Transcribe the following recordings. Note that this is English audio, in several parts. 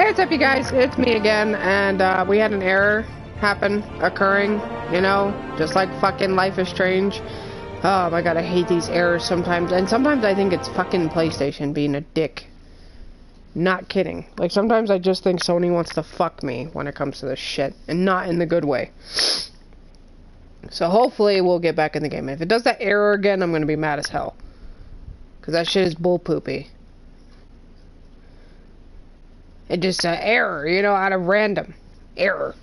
Hey, what's up, you guys? It's me again, and we had an error occurring, you know, just like fucking Life is Strange. Oh my god, I hate these errors sometimes, and sometimes I think it's fucking PlayStation being a dick. Not kidding. Like, sometimes I just think Sony wants to fuck me when it comes to this shit, and not in the good way. So hopefully we'll get back in the game. If it does that error again, I'm gonna be mad as hell. Because that shit is bull poopy. It just error, you know, out of random. Error.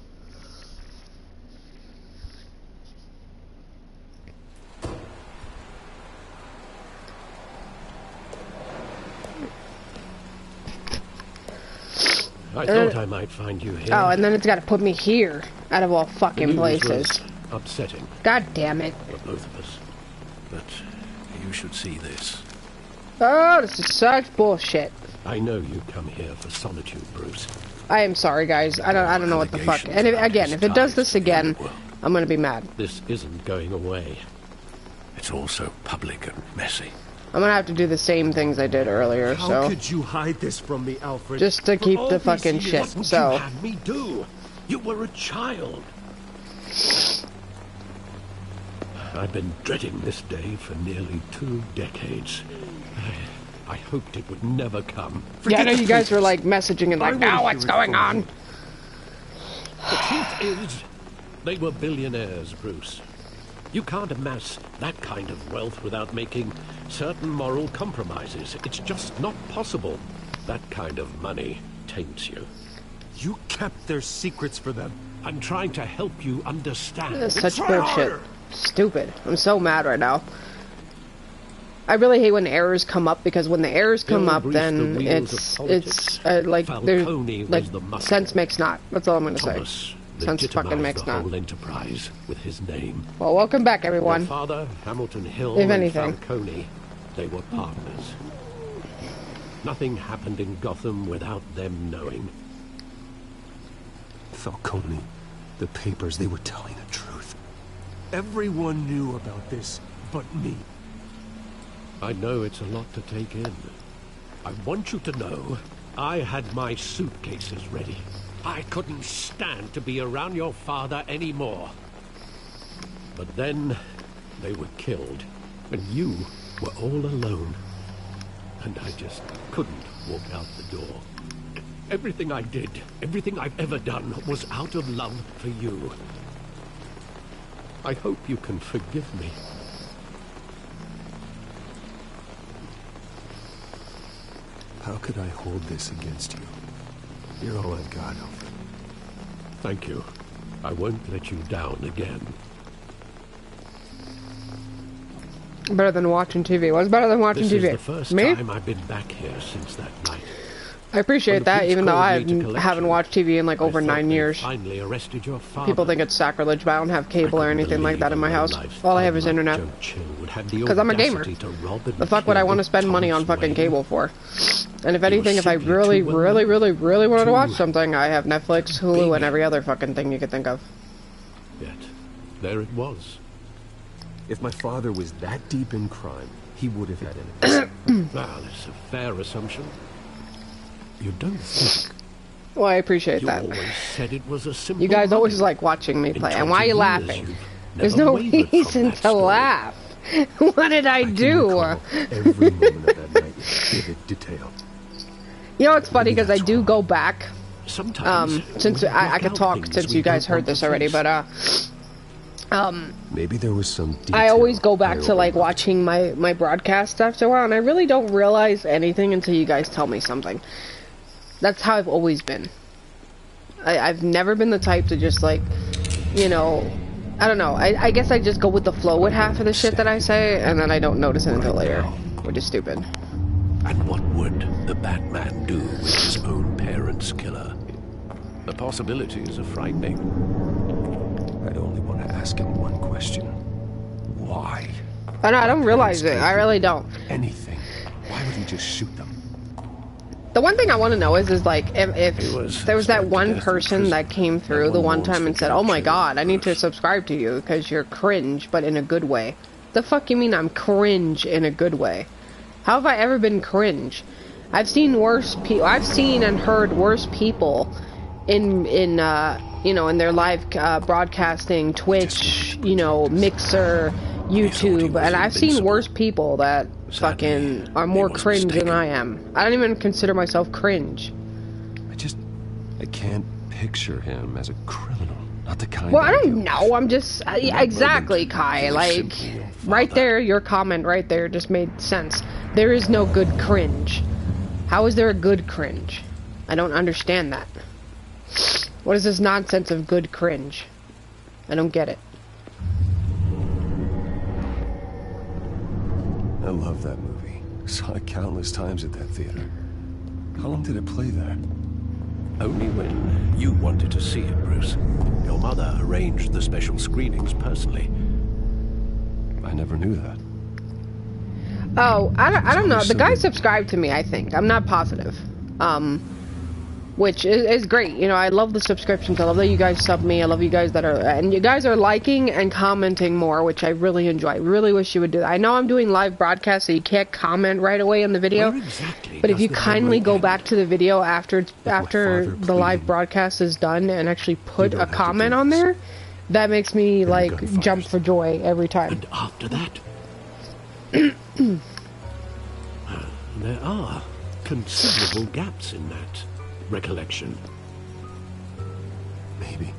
I thought I might find you here. Oh, and then it's got to put me here, out of all fucking places. Upsetting. God damn it. For both of us. But you should see this. Oh, this is such bullshit. I know you come here for solitude, Bruce. I am sorry, guys. I don't know what the fuck. And if it does this again, I'm gonna be mad. This isn't going away. It's also public and messy. I'm gonna have to do the same things I did earlier, so... How could you hide this from me, Alfred? Just to keep the fucking shit, so... What you had me do? You were a child. I've been dreading this day for nearly 2 decades. I hoped it would never come. Yeah, I know you guys were like messaging and like, now what's going on? The truth is, they were billionaires, Bruce. You can't amass that kind of wealth without making certain moral compromises. It's just not possible. That kind of money taints you. You kept their secrets for them. I'm trying to help you understand. That's such bullshit. Stupid. I'm so mad right now. I really hate when errors come up, because when the errors come up, then it's like there's like sense makes not. That's all I'm gonna say. Sense fucking makes not. Whole enterprise with his name. Well, welcome back, everyone. Your father, Hamilton Hill, if anything, and Falcone, they were partners. Nothing happened in Gotham without them knowing. Falcone, the papers, they were telling the truth. Everyone knew about this, but me. I know it's a lot to take in. I want you to know, I had my suitcases ready. I couldn't stand to be around your father anymore. But then, they were killed, and you were all alone. And I just couldn't walk out the door. Everything I did, everything I've ever done, was out of love for you. I hope you can forgive me. How could I hold this against you? You're all I've got, Alfred. Thank you. I won't let you down again. Better than watching TV. What's better than watching TV? This is the first time I've been back here since that night. I appreciate that, even though I haven't watched TV in like over 9 years. Finally arrested your father. People think it's sacrilege, but I don't have cable or anything like that in my house. All I have is internet. Because I'm a gamer. The fuck would I want to spend money on fucking cable for? And if anything, if I really wanted to watch something, I have Netflix, Hulu, and every other fucking thing you could think of. Yet, there it was. If my father was that deep in crime, he would have had enemies. Well, it's a fair assumption. You don't think? Well, I appreciate that. You always said it was a simple. You guys always like watching me play. And why are you laughing? There's no reason to laugh. What did I do? Every moment of that night with vivid detail. You know, it's funny because I do go back. Sometimes, since I could talk since you guys heard this already, but maybe there was some detail I always go back to like watching my broadcast after a while, and I really don't realize anything until you guys tell me something. That's how I've always been. I've never been the type to just like, you know, I don't know. I guess I just go with the flow with half of the shit that I say, and then I don't notice it until later, which is stupid. And what would the Batman do with his own parents' killer? The possibilities are frightening. I'd only want to ask him one question. Why? I don't realize it. I really don't. Anything. Why would he just shoot them? The one thing I want to know is like, if there was that one person that came through the one time and said, oh my god, I need to subscribe to you because you're cringe, but in a good way. The fuck you mean I'm cringe in a good way? How have I ever been cringe? I've seen worse people. I've seen and heard worse people in you know, in their live broadcasting, Twitch, you know, Mixer, YouTube, and I've seen worse people that fucking are more cringe than I am. I don't even consider myself cringe. I can't picture him as a criminal. Not the kind. Well, I don't know. I'm just exactly, Kai. Like, right there, your comment right there just made sense. There is no good cringe. How is there a good cringe? I don't understand that. What is this nonsense of good cringe? I don't get it. I love that movie. Saw it countless times at that theater. How long did it play there? Only when you wanted to see it, Bruce. Your mother arranged the special screenings personally. I never knew that. Oh, I don't know. The guy subscribed to me, I think. I'm not positive. Which is great. You know, I love the subscriptions. I love that you guys sub me. I love you guys that are... And you guys are liking and commenting more, which I really enjoy. I really wish you would do that. I know I'm doing live broadcasts, so you can't comment right away in the video. Exactly but if you kindly go back to the video after the live broadcast is done and actually put a comment on there, that makes me, like, jump for joy every time. And after that... there are considerable gaps in that recollection. Maybe.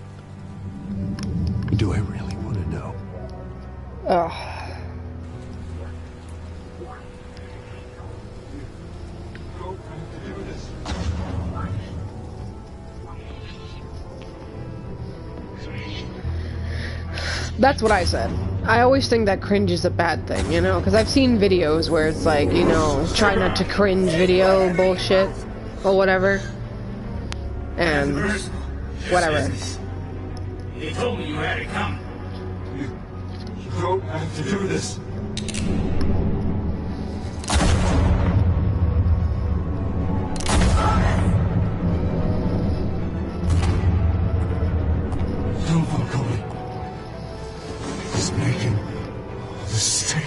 Do I really want to know? Ugh. That's what I said. I always think that cringe is a bad thing, you know? Because I've seen videos where it's like, you know, try not to cringe video bullshit or whatever. And whatever. He told me you had to come. You don't have to do this. Don't fuck me. He's making a mistake.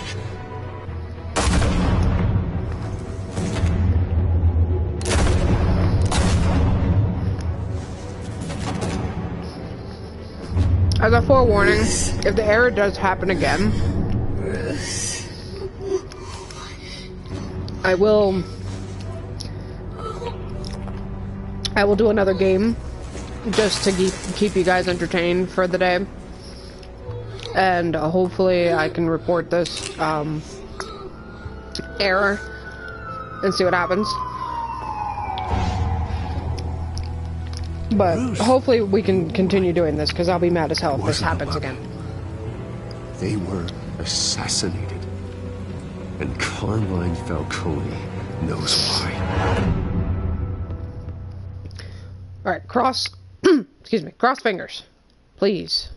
As a forewarning, if the error does happen again, I will do another game just to keep you guys entertained for the day, and hopefully I can report this error and see what happens. But hopefully we can continue doing this, because I'll be mad as hell if this happens again. They were assassinated. And Carmine Falcone knows why. Alright, cross... excuse me, cross fingers. Please.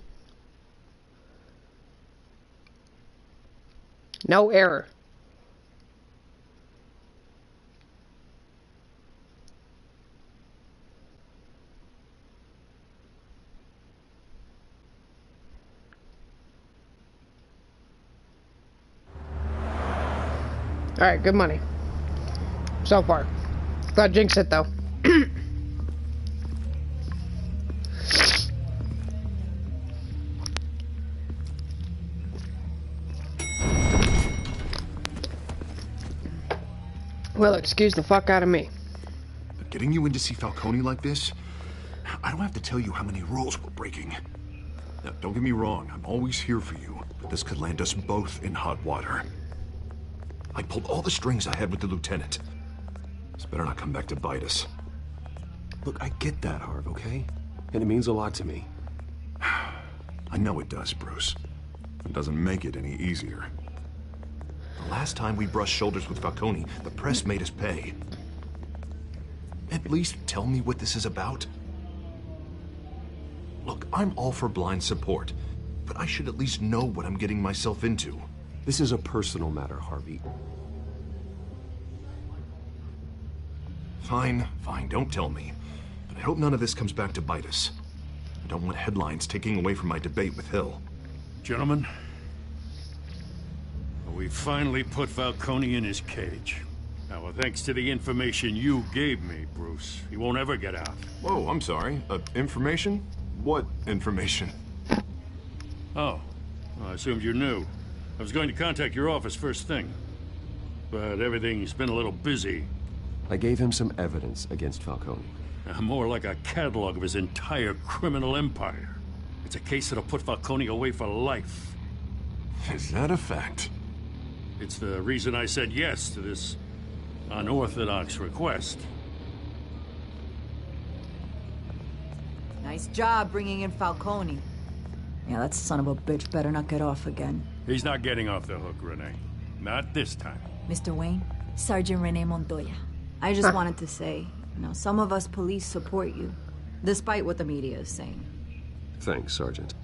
No error. Alright, good money. So far. Glad jinx it, though. Well, excuse the fuck out of me. But getting you in to see Falcone like this, I don't have to tell you how many rules we're breaking. Now, don't get me wrong, I'm always here for you, but this could land us both in hot water. I pulled all the strings I had with the lieutenant. This better not come back to bite us. Look, I get that, Harv, okay? And it means a lot to me. I know it does, Bruce. It doesn't make it any easier. The last time we brushed shoulders with Falcone, the press made us pay. At least tell me what this is about. Look, I'm all for blind support, but I should at least know what I'm getting myself into. This is a personal matter, Harvey. Fine, don't tell me. But I hope none of this comes back to bite us. I don't want headlines taking away from my debate with Hill. Gentlemen, we finally put Falcone in his cage. Now, well, thanks to the information you gave me, Bruce, he won't ever get out. Whoa, I'm sorry. Information? What information? Oh, well, I assumed you knew. I was going to contact your office first thing. But everything's been a little busy. I gave him some evidence against Falcone. More like a catalog of his entire criminal empire. It's a case that'll put Falcone away for life. Is that a fact? It's the reason I said yes to this unorthodox request. Nice job bringing in Falcone. Yeah, that son of a bitch better not get off again. He's not getting off the hook, Renee. Not this time. Mr. Wayne, Sergeant Renee Montoya. I just wanted to say, some of us police support you, despite what the media is saying. Thanks, Sergeant.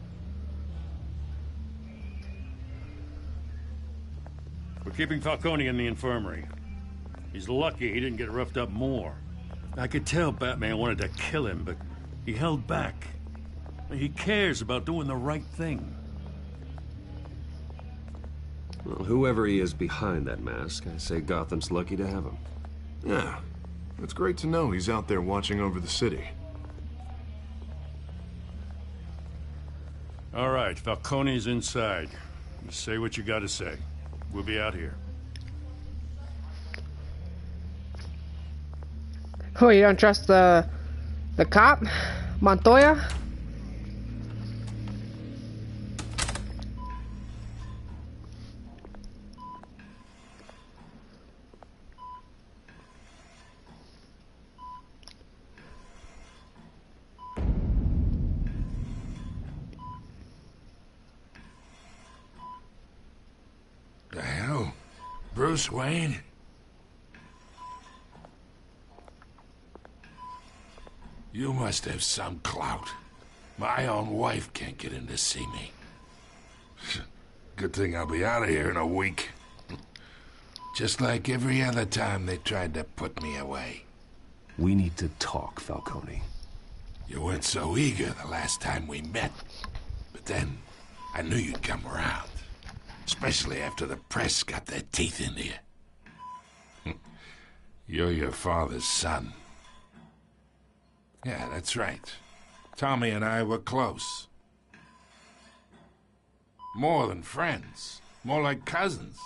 We're keeping Falcone in the infirmary. He's lucky he didn't get roughed up more. I could tell Batman wanted to kill him, but he held back. He cares about doing the right thing. Well, whoever he is behind that mask, I say Gotham's lucky to have him. Yeah, it's great to know he's out there watching over the city. All right, Falcone's inside. You say what you gotta say. We'll be out here. Oh, you don't trust the cop? Montoya? The hell? Bruce Wayne? You must have some clout. My own wife can't get in to see me. Good thing I'll be out of here in a week. Just like every other time they tried to put me away. We need to talk, Falcone. You weren't so eager the last time we met. But then, I knew you'd come around. Especially after the press got their teeth into you. You're your father's son. Yeah, that's right. Tommy and I were close. More than friends. More like cousins.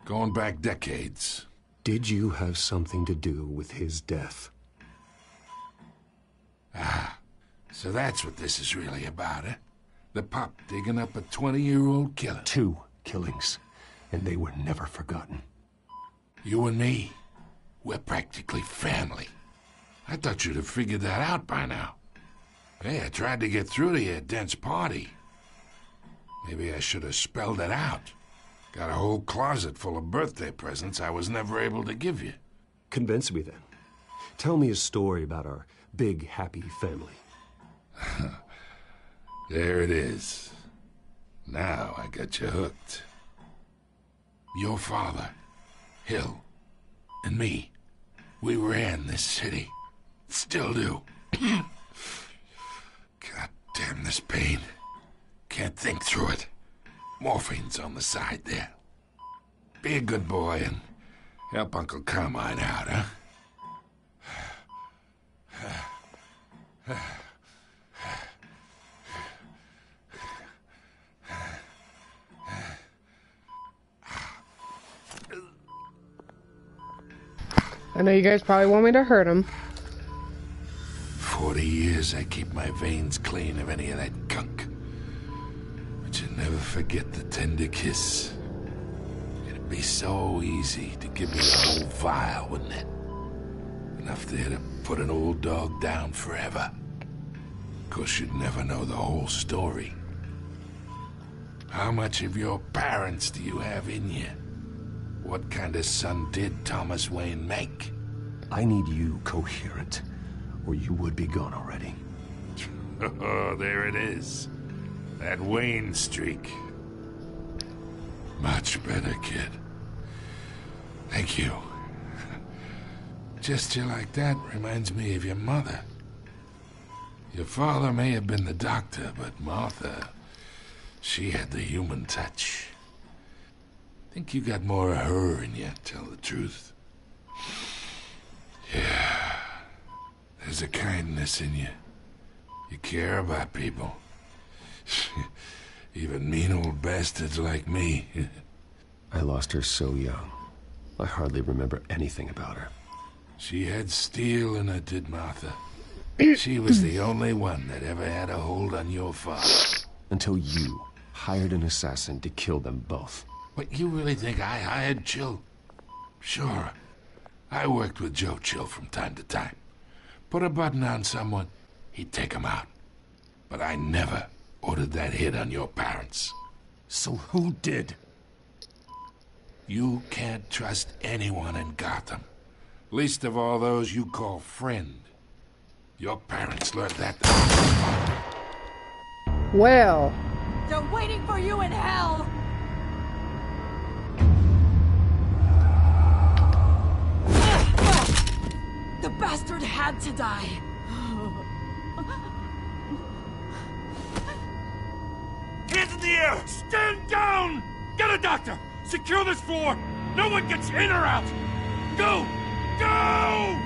Going back decades. Did you have something to do with his death? Ah, so that's what this is really about, eh? The pup digging up a 20-year-old killer. 2 killings, and they were never forgotten. You and me, we're practically family. I thought you'd have figured that out by now. Hey, I tried to get through to your dense party. Maybe I should have spelled it out. Got a whole closet full of birthday presents I was never able to give you. Convince me then. Tell me a story about our big, happy family. There it is. Now I got you hooked. Your father, Hill, and me, we ran this city. Still do. God damn this pain. Can't think through it. Morphine's on the side there. Be a good boy and help Uncle Carmine out, huh? I know you guys probably want me to hurt him. 40 years I keep my veins clean of any of that gunk. But you never forget the tender kiss. It'd be so easy to give me a whole vial, wouldn't it? Enough there to put an old dog down forever. Of course, you'd never know the whole story. How much of your parents do you have in you? What kind of son did Thomas Wayne make? I need you coherent, or you would be gone already. Oh, there it is. That Wayne streak. Much better, kid. Thank you. Gesture like that reminds me of your mother. Your father may have been the doctor, but Martha, she had the human touch. Think you got more of her in you, tell the truth. Yeah. There's a kindness in you. You care about people. Even mean old bastards like me. I lost her so young. I hardly remember anything about her. She had steel in her, did Martha. She was the only one that ever had a hold on your father. Until you hired an assassin to kill them both. But you really think I hired Chill? Sure. I worked with Joe Chill from time to time. Put a button on someone, he'd take him out. But I never ordered that hit on your parents. So who did? You can't trust anyone in Gotham. Least of all those you call friend. Your parents learned that. Well. They're waiting for you in hell! The bastard had to die. Hands in the air! Stand down! Get a doctor! Secure this floor! No one gets in or out! Go! Go!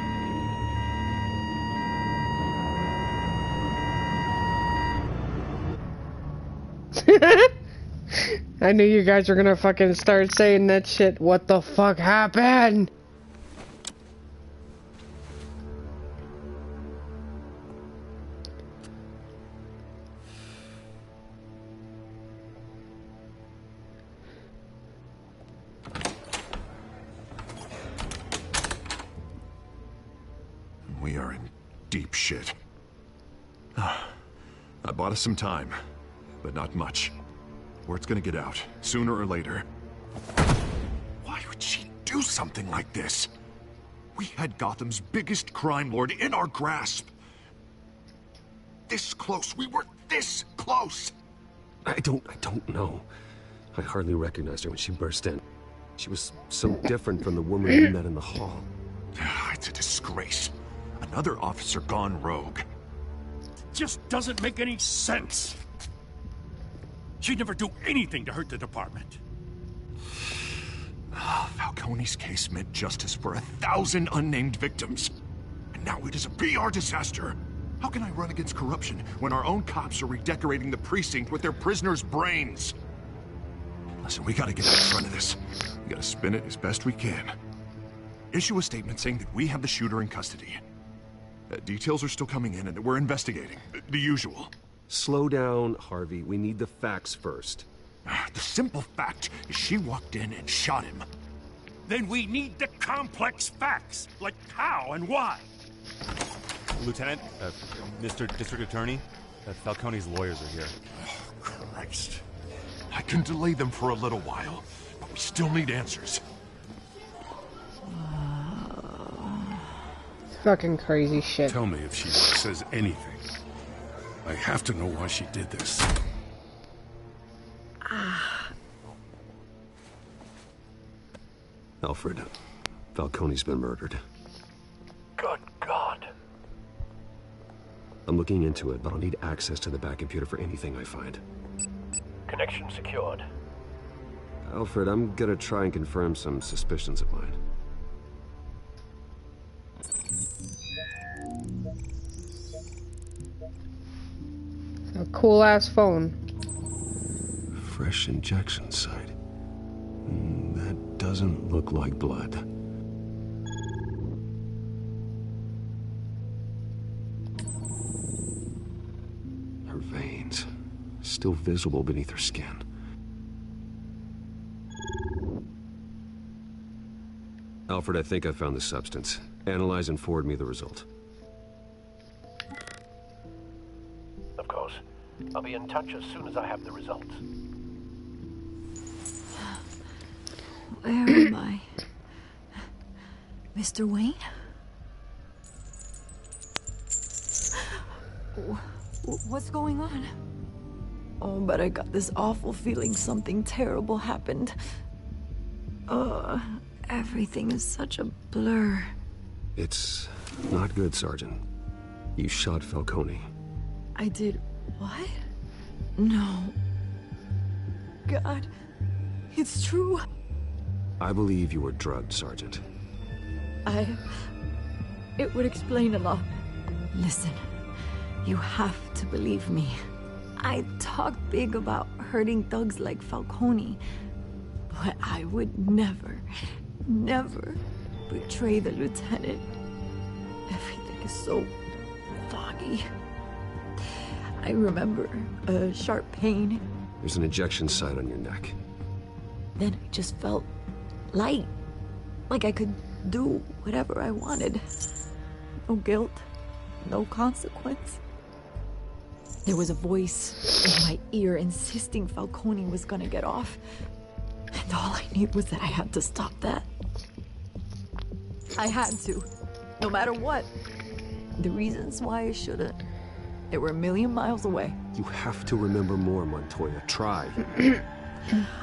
I knew you guys were gonna fucking start saying that shit. What the fuck happened? We are in deep shit. I bought us some time, but not much. Word's gonna get out, sooner or later. Why would she do something like this? We had Gotham's biggest crime lord in our grasp. This close, we were this close! I don't know. I hardly recognized her when she burst in. She was so different from the woman we met in the hall. It's a disgrace. Another officer gone rogue. Just doesn't make any sense. She'd never do anything to hurt the department. Falcone's case meant justice for 1,000 unnamed victims. And now it is a PR disaster. How can I run against corruption when our own cops are redecorating the precinct with their prisoners' brains? Listen, we gotta get out in front of this. We gotta spin it as best we can. Issue a statement saying that we have the shooter in custody. Details are still coming in and that we're investigating. The usual. Slow down, Harvey. We need the facts first. The simple fact is she walked in and shot him. Then we need the complex facts, like how and why. Lieutenant, Mr. District Attorney, Falcone's lawyers are here. Oh, Christ. I can delay them for a little while, but we still need answers. Fucking crazy shit. Tell me if she says anything. I have to know why she did this. Alfred, Falcone's been murdered. Good God. I'm looking into it, but I'll need access to the back computer for anything I find. Connection secured. Alfred, I'm gonna try and confirm some suspicions of mine. A cool ass phone. Fresh injection site. That doesn't look like blood. Her veins, still visible beneath her skin. Alfred, I think I found the substance. Analyze and forward me the result. Of course. I'll be in touch as soon as I have the results. Where am I? Mr. Wayne? What's going on? Oh, but I got this awful feeling something terrible happened. Everything is such a blur. It's not good, Sergeant. You shot Falcone. I did what? No. God, it's true. I believe you were drugged, Sergeant. It would explain a lot. Listen, you have to believe me. I talked big about hurting thugs like Falcone, but I would never betray the lieutenant. Everything is so foggy. I remember a sharp pain. There's an injection site on your neck. Then I just felt light, like I could do whatever I wanted. No guilt, no consequence. There was a voice in my ear insisting Falcone was gonna get off. And all I knew was that I had to stop that. I had to, no matter what. The reasons why I shouldn't, they were a million miles away. You have to remember more, Montoya. Try.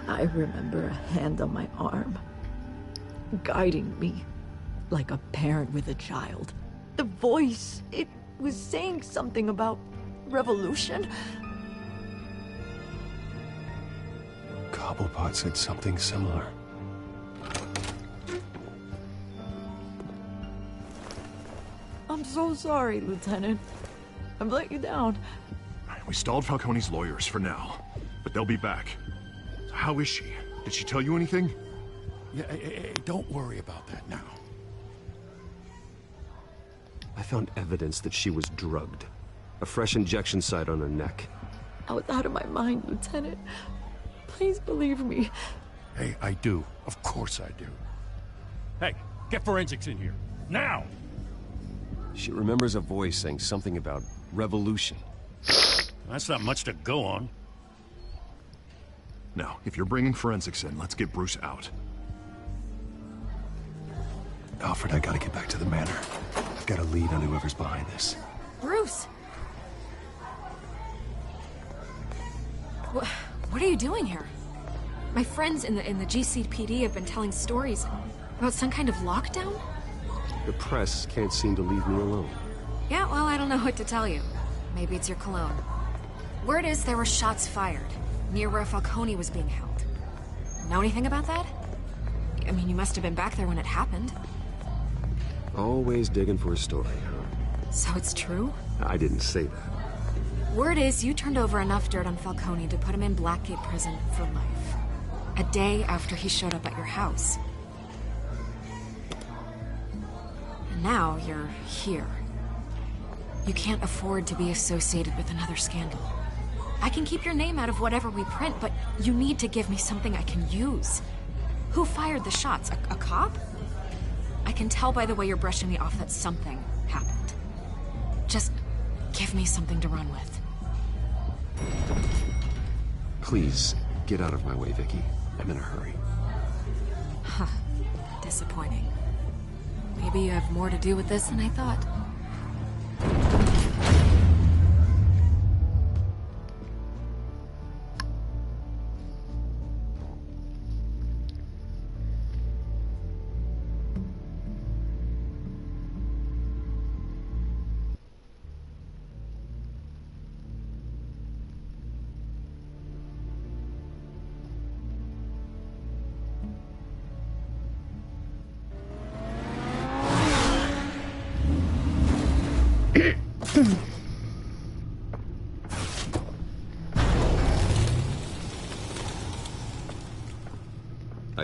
I remember a hand on my arm, guiding me like a parent with a child. The voice, it was saying something about revolution. Cobblepot said something similar. I'm so sorry, Lieutenant. I've let you down. We stalled Falcone's lawyers for now, but they'll be back. So how is she? Did she tell you anything? Yeah, hey, don't worry about that now. I found evidence that she was drugged. A fresh injection site on her neck. I was out of my mind, Lieutenant. Please believe me. Hey, I do. Of course I do. Hey, get forensics in here. Now! She remembers a voice saying something about revolution. That's not much to go on. Now, if you're bringing forensics in, let's get Bruce out. Alfred, I gotta get back to the manor. I've got a lead on whoever's behind this. Bruce! What are you doing here? My friends in the GCPD have been telling stories about some kind of lockdown? The press can't seem to leave me alone. Yeah, well, I don't know what to tell you. Maybe it's your cologne. Word is there were shots fired near where Falcone was being held. Know anything about that? I mean, you must have been back there when it happened. Always digging for a story, huh? So it's true? I didn't say that. Word is you turned over enough dirt on Falcone to put him in Blackgate Prison for life. A day after he showed up at your house. And now you're here. You can't afford to be associated with another scandal. I can keep your name out of whatever we print, but you need to give me something I can use. Who fired the shots? A cop? I can tell by the way you're brushing me off that something happened. Just give me something to run with. Please, get out of my way, Vicky. I'm in a hurry. Huh. Disappointing. Maybe you have more to do with this than I thought.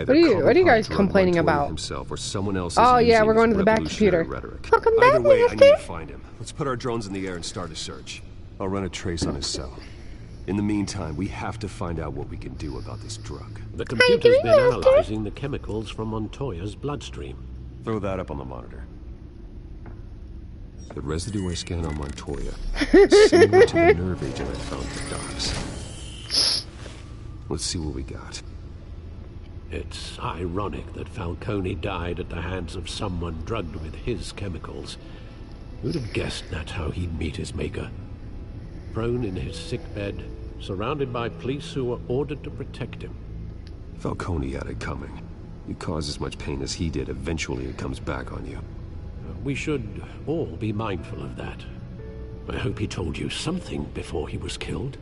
What are you guys complaining about? Himself or someone else oh yeah, we're going to the back computer. Fucking Either way, I need to find him. Let's put our drones in the air and start a search. I'll run a trace on his cell. In the meantime, we have to find out what we can do about this drug. The computer's been analyzing the chemicals from Montoya's bloodstream. Throw that up on the monitor. The residue I scanned on Montoya, similar to the nerve agent I found at the docks. Let's see what we got. It's ironic that Falcone died at the hands of someone drugged with his chemicals. Who'd have guessed that's how he'd meet his maker? Prone in his sickbed, surrounded by police who were ordered to protect him. Falcone had it coming. You cause as much pain as he did, eventually it comes back on you. We should all be mindful of that. I hope he told you something before he was killed.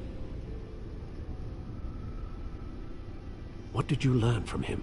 What did you learn from him?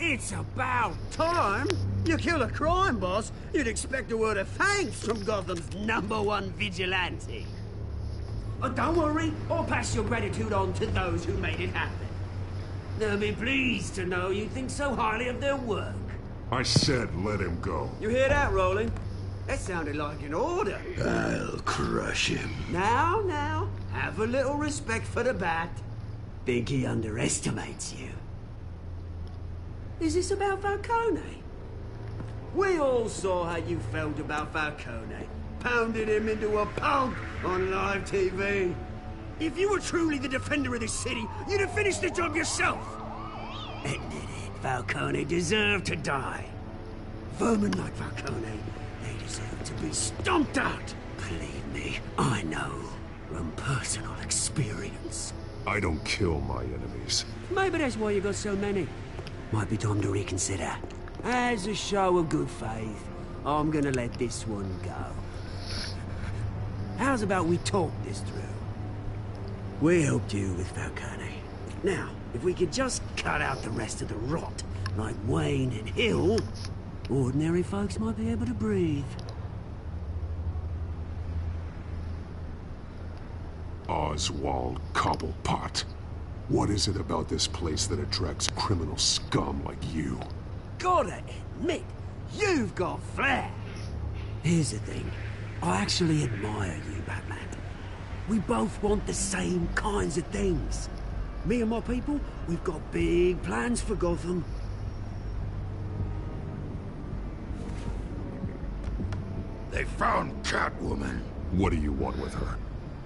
It's about time. You kill a crime boss, you'd expect a word of thanks from Gotham's #1 vigilante. Oh, don't worry, I'll pass your gratitude on to those who made it happen. They'll be pleased to know you think so highly of their work. I said let him go. You hear that, Roland? That sounded like an order. I'll crush him. Now, have a little respect for the Bat. Think he underestimates you. Is this about Falcone? We all saw how you felt about Falcone. Pounded him into a pulp on live TV. If you were truly the defender of this city, you'd have finished the job yourself. Admit it, Falcone deserved to die. Vermin like Falcone, they deserve to be stomped out. Believe me, I know from personal experience. I don't kill my enemies. Maybe that's why you got so many. Might be time to reconsider. As a show of good faith, I'm gonna let this one go. How's about we talk this through? We helped you with Falcone. Now, if we could just cut out the rest of the rot, like Wayne and Hill, ordinary folks might be able to breathe. Oswald Cobblepot. What is it about this place that attracts criminal scum like you? Gotta admit, you've got flair. Here's the thing. I actually admire you, Batman. We both want the same kinds of things. Me and my people, we've got big plans for Gotham. They found Catwoman. What do you want with her?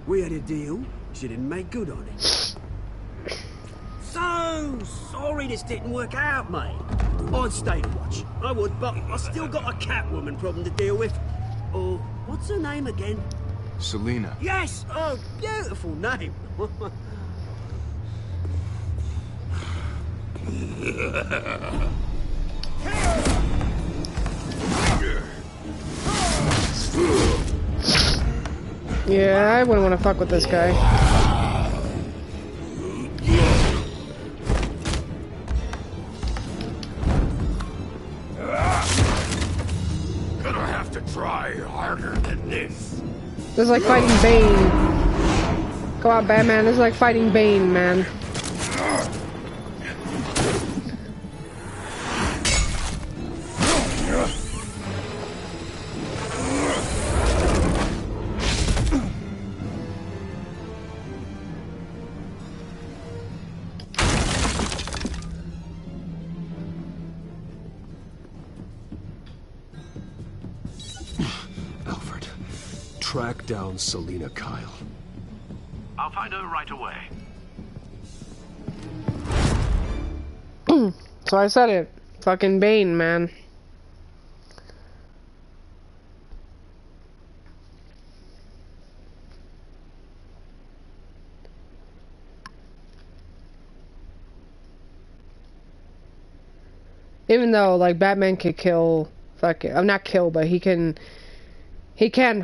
We had a deal. She didn't make good on it. So sorry this didn't work out, mate. I'd stay to watch. I would, but I still got a Catwoman problem to deal with. Oh, what's her name again? Selina. Yes! Oh, beautiful name. Yeah, I wouldn't want to fuck with this guy. Gonna have to try harder than this. This is like fighting Bane. Come on, Batman. This is like fighting Bane, man. Track down Selina Kyle. I'll find her right away. So I said it. Fucking Bane, man. Even though, like, Batman could kill... Fuck it. I'm not kill, but he can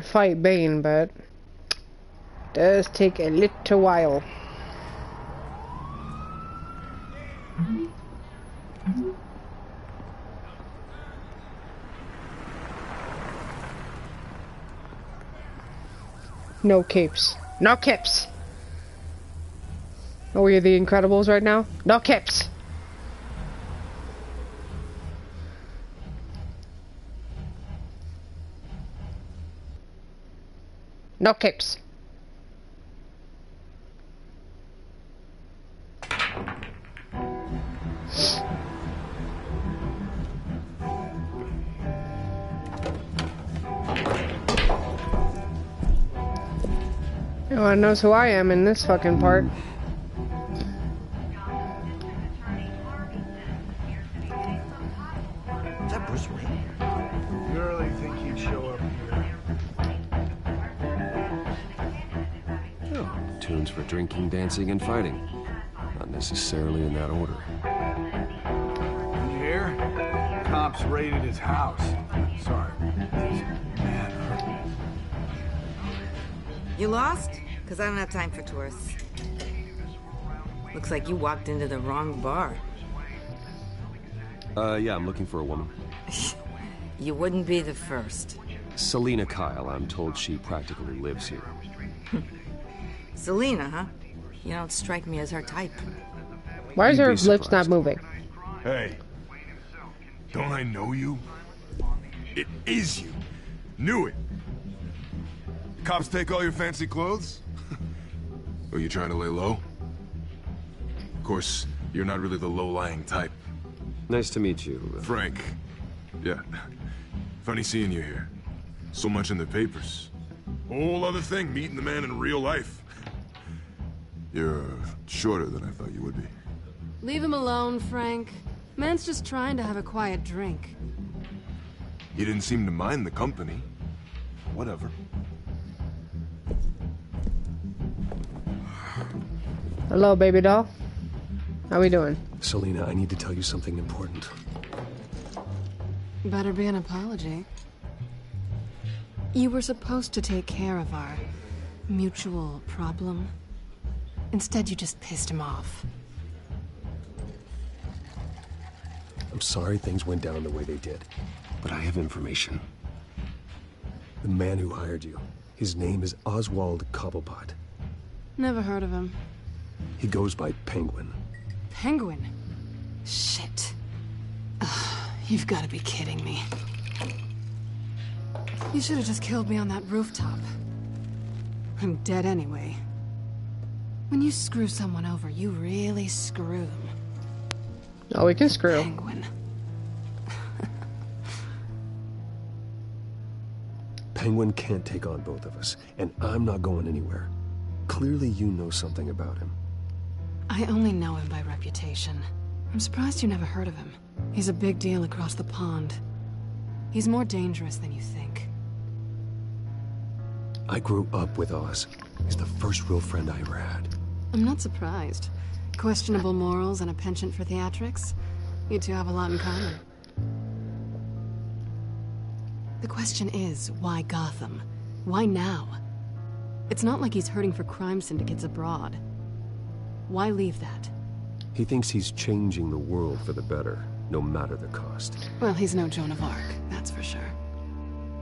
fight Bane, but... does take a little while. No capes. No capes! Oh, we're the Incredibles right now? No capes! No capes. Everyone knows who I am in this fucking part. Is that Bruce Wayne? You really think he'd show up here? Oh, tunes for drinking, dancing, and fighting. Not necessarily in that order. You hear? Cops raided his house. Sorry. His manor. You lost? Because I don't have time for tourists. Looks like you walked into the wrong bar. Yeah, I'm looking for a woman. You wouldn't be the first. Selina Kyle, I'm told she practically lives here. Selina, huh? You don't strike me as her type. Why is her lips not moving? Hey, don't I know you? It is you. Knew it. Cops take all your fancy clothes? Are you trying to lay low? Of course, you're not really the low-lying type. Nice to meet you. Frank. Yeah. Funny seeing you here. So much in the papers. Whole other thing, meeting the man in real life. You're shorter than I thought you would be. Leave him alone, Frank. Man's just trying to have a quiet drink. You didn't seem to mind the company. Whatever. Hello, baby doll. How we doing? Selina, I need to tell you something important. Better be an apology. You were supposed to take care of our mutual problem. Instead, you just pissed him off. I'm sorry things went down the way they did, but I have information. The man who hired you, his name is Oswald Cobblepot. Never heard of him. He goes by Penguin. Penguin? Shit. Ugh, you've got to be kidding me. You should have just killed me on that rooftop. I'm dead anyway. When you screw someone over, you really screw them. Oh, we can screw. Penguin. Penguin can't take on both of us, and I'm not going anywhere. Clearly you know something about him. I only know him by reputation. I'm surprised you never heard of him. He's a big deal across the pond. He's more dangerous than you think. I grew up with Oz. He's the first real friend I ever had. I'm not surprised. Questionable morals and a penchant for theatrics. You two have a lot in common. The question is, why Gotham? Why now? It's not like he's hurting for crime syndicates abroad. Why leave that? He thinks he's changing the world for the better, no matter the cost. Well, he's no Joan of Arc, that's for sure.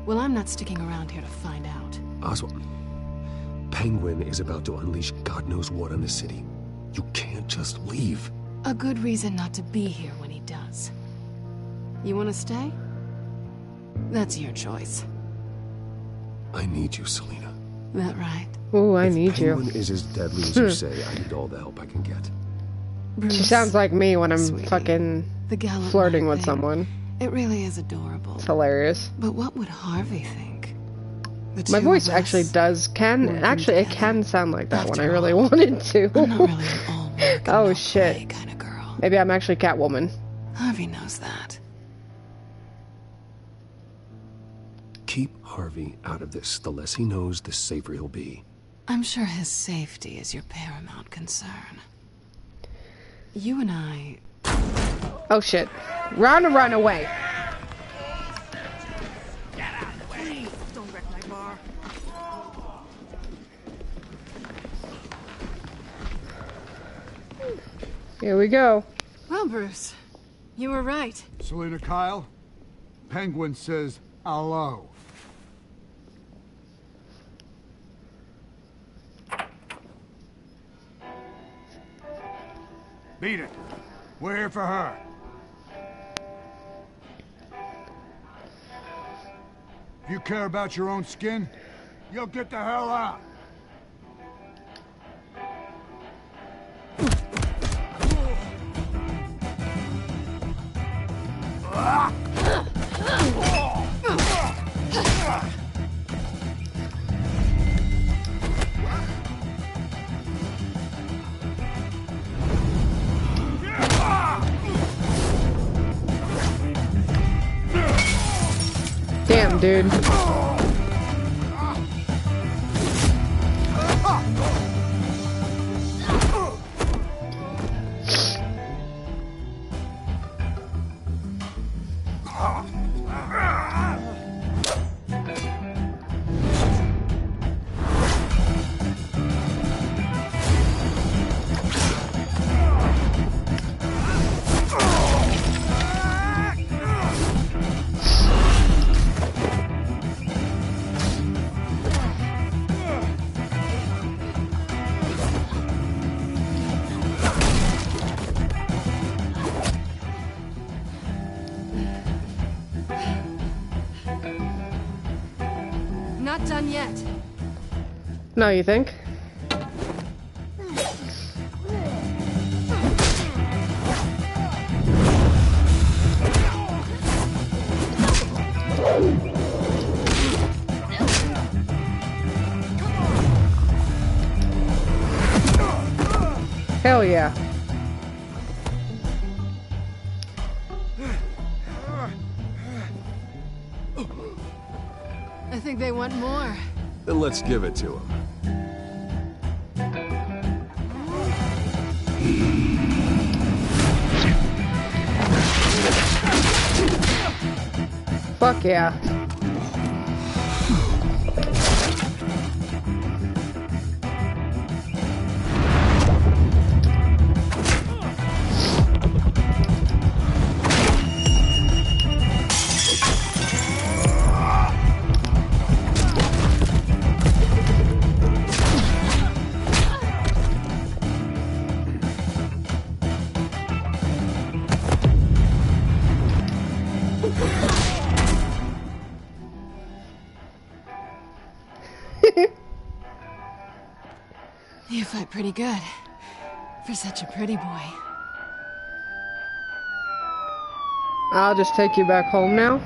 Well, I'm not sticking around here to find out. Oswald, Penguin is about to unleash God knows what on the city. You can't just leave. A good reason not to be here when he does. You want to stay? That's your choice. I need you, Selina. That right? Ooh, I need you. If Penguin is as deadly as you say, I need all the help I can get. Bruce, She sounds like me when I'm sweetie, fucking the gallant flirting with thing. someone. It really is adorable. It's hilarious. But what would Harvey think? My voice actually it can sound like that when I really wanted to. I'm not really an all-work Oh shit. kind of girl. Maybe I'm actually Catwoman. Harvey knows that. Keep Harvey out of this. The less he knows, the safer he'll be. I'm sure his safety is your paramount concern. You and I... Oh shit. Run or run away. Don't wreck my bar. Here we go. Well, Bruce, you were right. Selina Kyle, Penguin says hello. Beat it. We're here for her. If you care about your own skin, you'll get the hell out. Damn, dude. not done yet. No, you think? Hell yeah. I think they want more. Then let's give it to him. Fuck yeah. You fight pretty good. For such a pretty boy. I'll just take you back home now.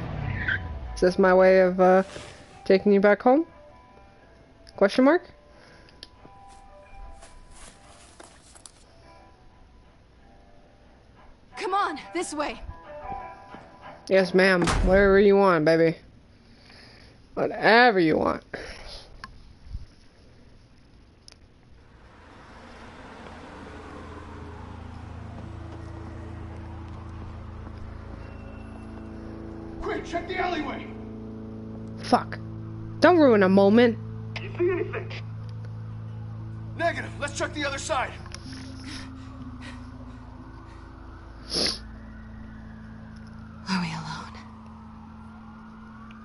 Is this my way of taking you back home? Question mark? Come on, this way. Yes, ma'am. Whatever you want, baby. Whatever you want. Quick, check the alleyway. Fuck. Don't ruin a moment. You see anything? Negative. Let's check the other side. Are we alone?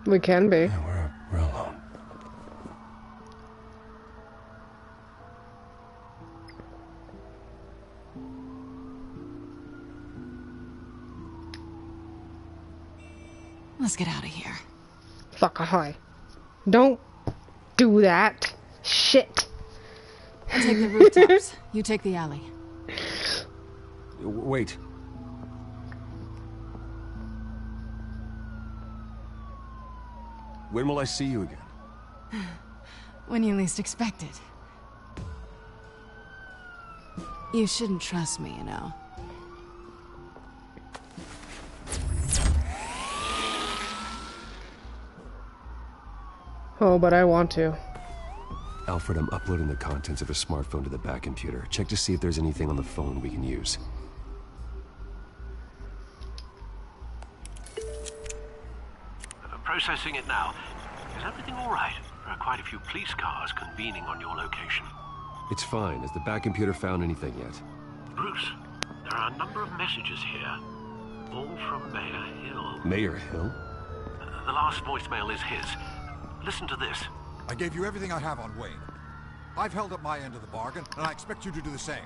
We can be. Yeah, we're alone. Let's get out of here. Fuck ahoy. Don't do that. Shit. I'll take the rooftops. You take the alley. Wait. When will I see you again? When you least expect it. You shouldn't trust me, you know. Oh, but I want to. Alfred, I'm uploading the contents of a smartphone to the back computer. Check to see if there's anything on the phone we can use. Processing it now. Is everything all right? There are quite a few police cars convening on your location. It's fine. Has the back computer found anything yet? Bruce, there are a number of messages here. All from Mayor Hill. Mayor Hill? The last voicemail is his. Listen to this. I gave you everything I have on Wayne. I've held up my end of the bargain, and I expect you to do the same.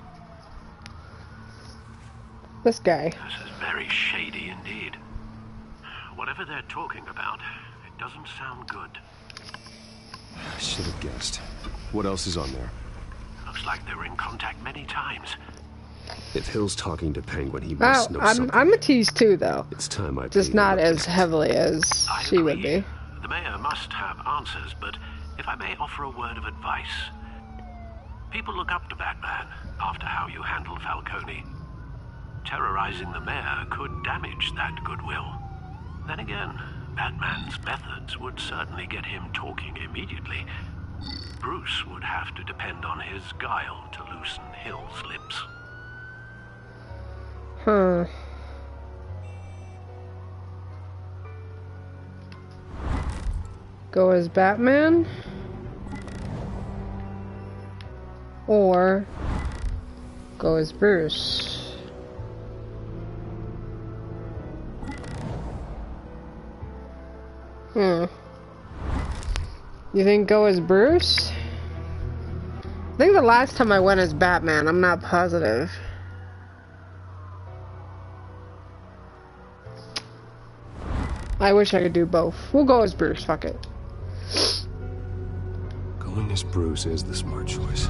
This guy. This is very shady indeed. Whatever they're talking about, it doesn't sound good. I should have guessed. What else is on there? Looks like they were in contact many times. If Hill's talking to Penguin, he must know something. I'm a tease too, though. It's time I just not as heavily as she would be. The mayor must have answers, but if I may offer a word of advice, people look up to Batman after how you handled Falcone. Terrorizing the mayor could damage that goodwill. Then again, Batman's methods would certainly get him talking immediately. Bruce would have to depend on his guile to loosen Hill's lips. Huh. Go as Batman? Or go as Bruce? You think go as Bruce? I think the last time I went as Batman, I'm not positive. I wish I could do both. We'll go as Bruce, fuck it. Going as Bruce is the smart choice.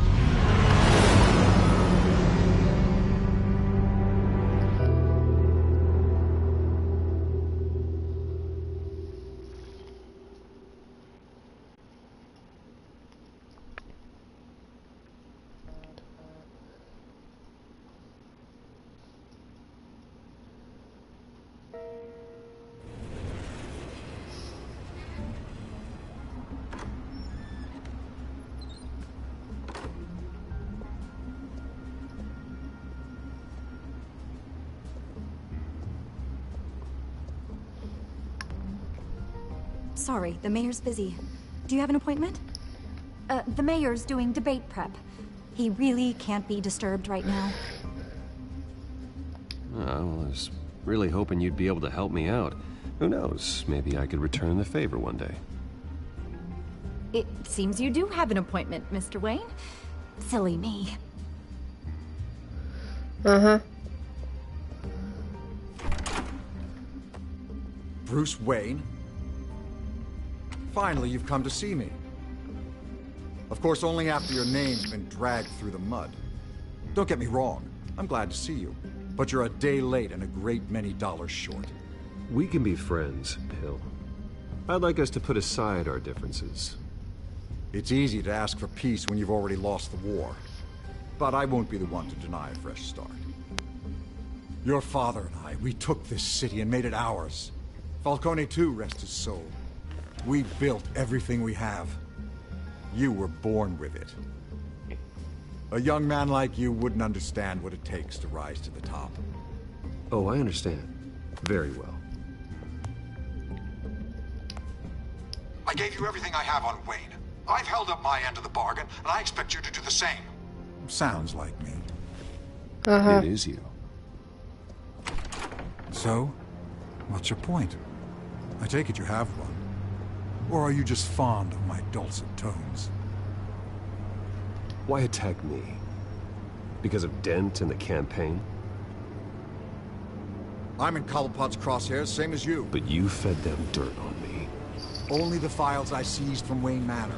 Sorry, the mayor's busy. Do you have an appointment? The mayor's doing debate prep. He really can't be disturbed right now. I was really hoping you'd be able to help me out. Who knows, maybe I could return the favor one day. It seems you do have an appointment, Mr. Wayne. Silly me. Uh-huh. Bruce Wayne? Finally, you've come to see me. Of course, only after your name's been dragged through the mud. Don't get me wrong, I'm glad to see you. But you're a day late and a great many dollars short. We can be friends, Hill. I'd like us to put aside our differences. It's easy to ask for peace when you've already lost the war. But I won't be the one to deny a fresh start. Your father and I, we took this city and made it ours. Falcone too, rest his soul. We built everything we have. You were born with it. A young man like you wouldn't understand what it takes to rise to the top. Oh, I understand. Very well. I gave you everything I have on Wayne. I've held up my end of the bargain, and I expect you to do the same. Sounds like me. It is you. So, what's your point? I take it you have one. Or are you just fond of my dulcet tones? Why attack me? Because of Dent and the campaign? I'm in Cobblepot's crosshairs, same as you. But you fed them dirt on me. Only the files I seized from Wayne Manor.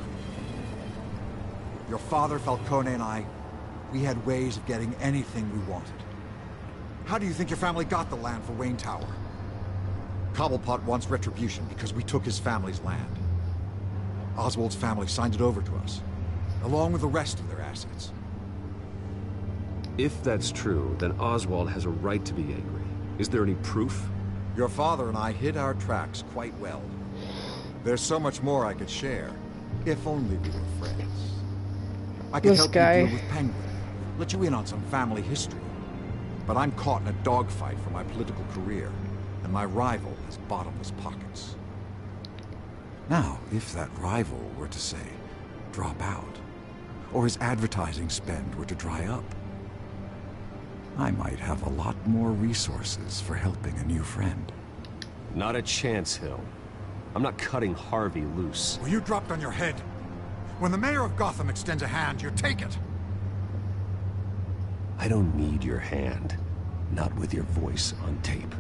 Your father, Falcone, and I, we had ways of getting anything we wanted. How do you think your family got the land for Wayne Tower? Cobblepot wants retribution because we took his family's land. Oswald's family signed it over to us, along with the rest of their assets. If that's true, then Oswald has a right to be angry. Is there any proof? Your father and I hid our tracks quite well. There's so much more I could share, if only we were friends. I could help you deal with Penguin, let you in on some family history. But I'm caught in a dogfight for my political career, and my rival has bottomless pockets. Now, if that rival were to say, drop out, or his advertising spend were to dry up, I might have a lot more resources for helping a new friend. Not a chance, Hill. I'm not cutting Harvey loose. Well, you dropped on your head. When the mayor of Gotham extends a hand, you take it. I don't need your hand. Not with your voice on tape.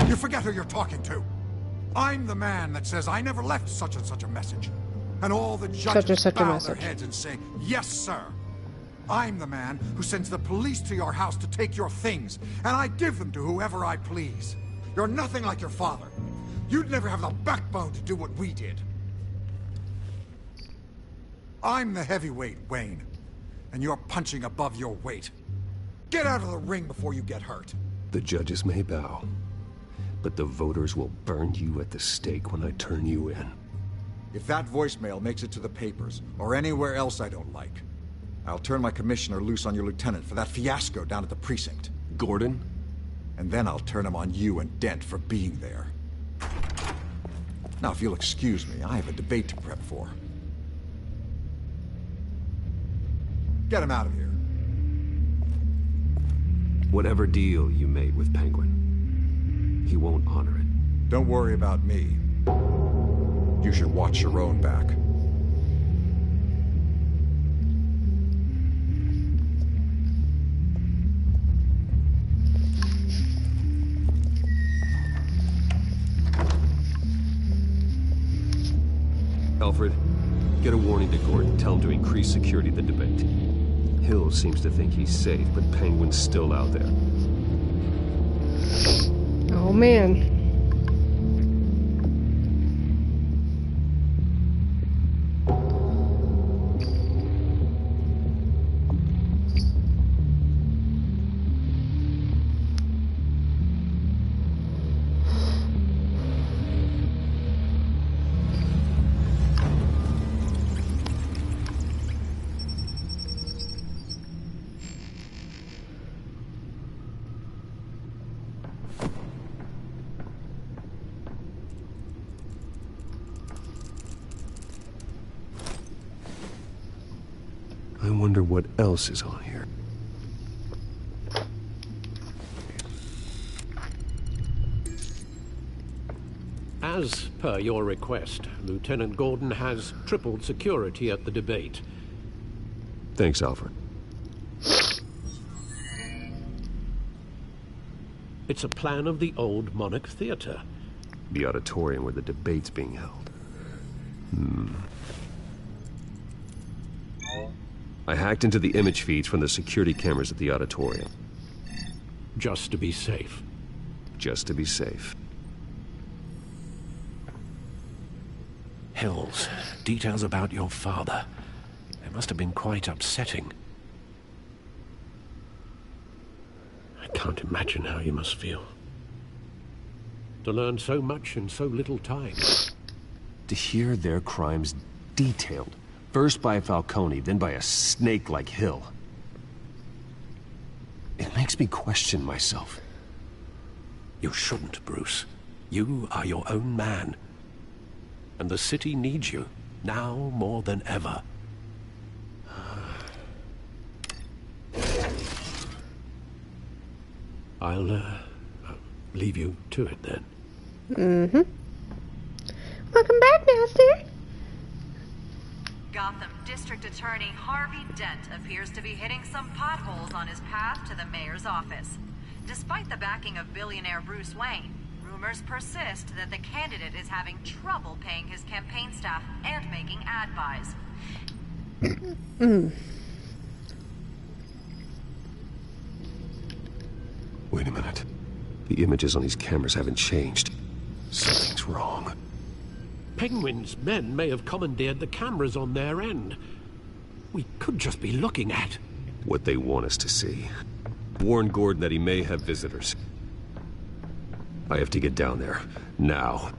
You forget who you're talking to. I'm the man that says I never left such and such a message. And all the judges bow their heads and say, yes, sir. I'm the man who sends the police to your house to take your things, and I give them to whoever I please. You're nothing like your father. You'd never have the backbone to do what we did. I'm the heavyweight, Wayne, and you're punching above your weight. Get out of the ring before you get hurt. The judges may bow, but the voters will burn you at the stake when I turn you in. If that voicemail makes it to the papers, or anywhere else I don't like, I'll turn my commissioner loose on your lieutenant for that fiasco down at the precinct. Gordon? And then I'll turn him on you and Dent for being there. Now, if you'll excuse me, I have a debate to prep for. Get him out of here. Whatever deal you made with Penguin, he won't honor it. Don't worry about me. You should watch your own back. Alfred, Get a warning to Gordon. Tell him to increase security at the debate. Hill seems to think he's safe, but Penguin's still out there. Oh, man. I wonder what else is on here. As per your request, Lieutenant Gordon has tripled security at the debate. Thanks, Alfred. It's a plan of the old Monarch Theater. The auditorium where the debate's being held. I hacked into the image feeds from the security cameras at the auditorium. Just to be safe. Just to be safe. Hills, details about your father. They must have been quite upsetting. I can't imagine how you must feel. To learn so much in so little time. To hear their crimes detailed. First by Falcone, then by a snake like Hill. It makes me question myself. You shouldn't, Bruce. You are your own man. And the city needs you, now more than ever. I'll leave you to it then. Mm-hmm. Welcome back, Master. Gotham District Attorney Harvey Dent appears to be hitting some potholes on his path to the mayor's office. Despite the backing of billionaire Bruce Wayne, rumors persist that the candidate is having trouble paying his campaign staff and making ad buys. Wait a minute. The images on these cameras haven't changed. Something's wrong. Penguin's men may have commandeered the cameras on their end. We could just be looking at what they want us to see. Warn Gordon that he may have visitors. I have to get down there. Now.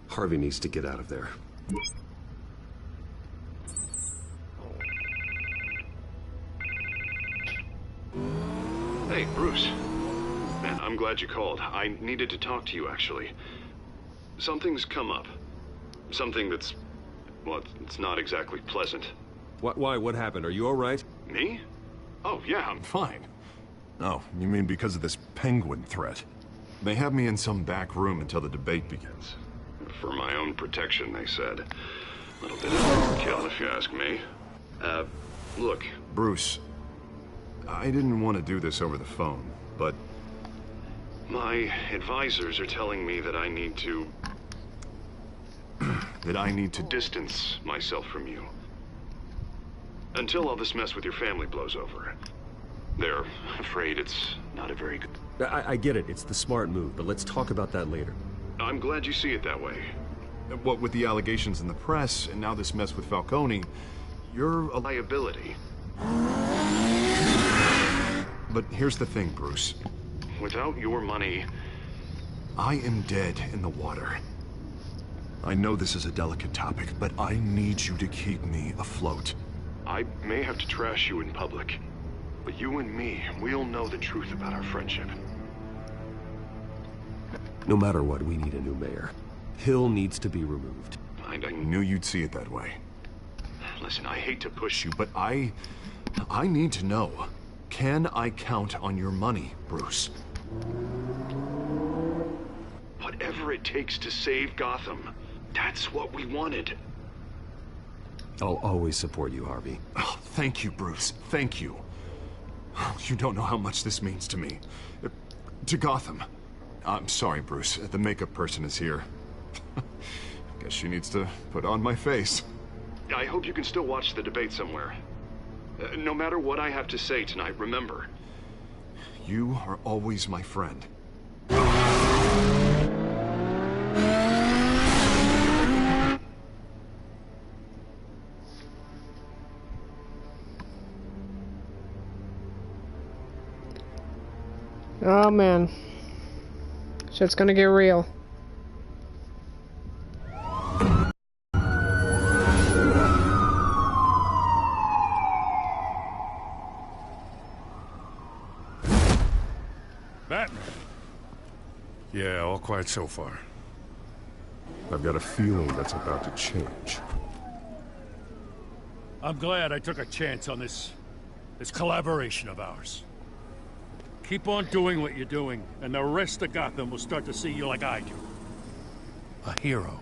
Harvey needs to get out of there. Hey, Bruce. Man, I'm glad you called. I needed to talk to you, actually. Something's come up. Something that's... well, it's not exactly pleasant. Why? What happened? Are you all right? Me? Oh, yeah, I'm fine. Oh, you mean because of this Penguin threat? They have me in some back room until the debate begins. For my own protection, they said. A little bit of overkill, if you ask me. Look, Bruce, I didn't want to do this over the phone, but my advisors are telling me that I need to... that I need to distance myself from you. Until all this mess with your family blows over. They're afraid it's not a very good... I get it. It's the smart move, but let's talk about that later. I'm glad you see it that way. What with the allegations in the press, and now this mess with Falcone, you're a liability. But here's the thing, Bruce. Without your money, I am dead in the water. I know this is a delicate topic, but I need you to keep me afloat. I may have to trash you in public, but you and me, we'll know the truth about our friendship. No matter what, we need a new mayor. Hill needs to be removed. kind. I knew you'd see it that way. Listen, I hate to push you, but I need to know. Can I count on your money, Bruce? Whatever it takes to save Gotham. That's what we wanted. I'll always support you, Harvey. Oh, thank you, Bruce. Thank you. You don't know how much this means to me. To Gotham. I'm sorry, Bruce. The makeup person is here. Guess she needs to put on my face. I hope you can still watch the debate somewhere. No matter what I have to say tonight, remember, you are always my friend. Oh man. Shit's gonna get real. Batman. Yeah, all quiet so far. I've got a feeling that's about to change. I'm glad I took a chance on this collaboration of ours. Keep on doing what you're doing, and the rest of Gotham will start to see you like I do. A hero.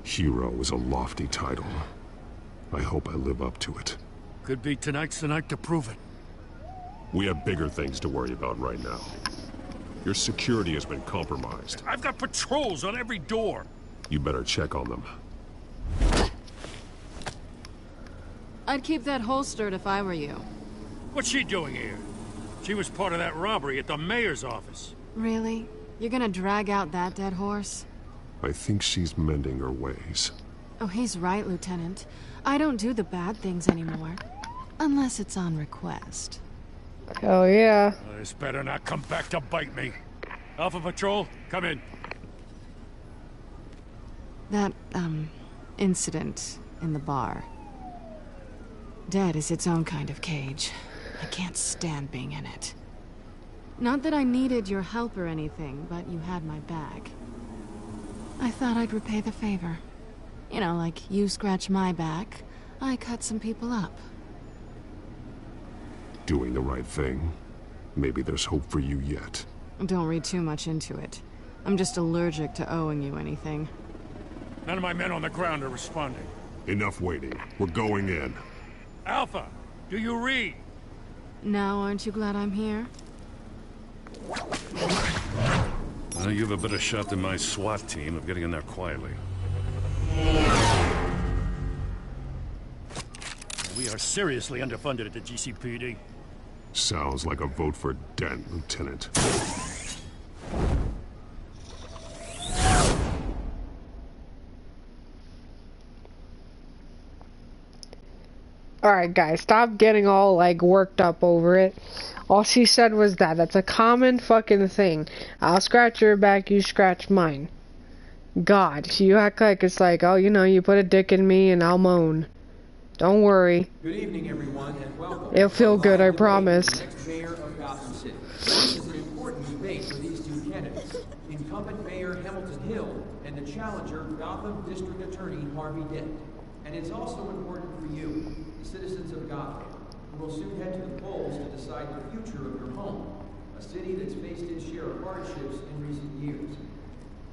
Hero is a lofty title. I hope I live up to it. Could be tonight's the night to prove it. We have bigger things to worry about right now. Your security has been compromised. I've got patrols on every door. You better check on them. I'd keep that holstered if I were you. What's she doing here? She was part of that robbery at the mayor's office. Really? You're gonna drag out that dead horse? I think she's mending her ways. Oh, he's right, Lieutenant. I don't do the bad things anymore. Unless it's on request. Hell yeah. This better not come back to bite me. Alpha Patrol, come in. That, incident in the bar. Dead is its own kind of cage. I can't stand being in it. Not that I needed your help or anything, but you had my back. I thought I'd repay the favor. You know, like you scratch my back, I cut some people up. Doing the right thing. Maybe there's hope for you yet. Don't read too much into it. I'm just allergic to owing you anything. None of my men on the ground are responding. Enough waiting. We're going in. Alpha, do you read? Now, aren't you glad I'm here? Well, you have a better shot than my SWAT team of getting in there quietly. We are seriously underfunded at the GCPD. Sounds like a vote for Dent, Lieutenant. Alright guys, stop getting all like worked up over it. All she said was that. That's a common fucking thing. I'll scratch your back, you scratch mine. God, you act like it's like, oh, you know, you put a dick in me and I'll moan. Don't worry. Good evening, everyone, and welcome. It'll feel good, I promise. Next mayor of Gotham City. This is an important debate for these two candidates. Incumbent Mayor Hamilton Hill and the challenger, Gotham District Attorney Harvey Dent. And it's also important for you, the citizens of Gotham, who will soon head to the polls to decide the future of your home, a city that's faced its share of hardships in recent years.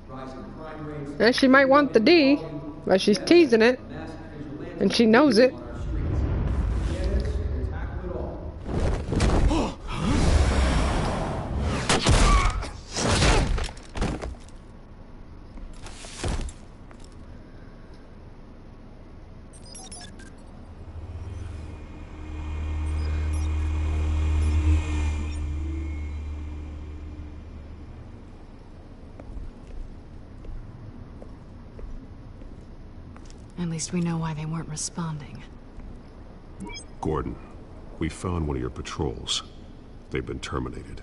Rising crime rates... And she might want the D, but she's teasing it. And she knows it. At least we know why they weren't responding. Gordon, we found one of your patrols. They've been terminated.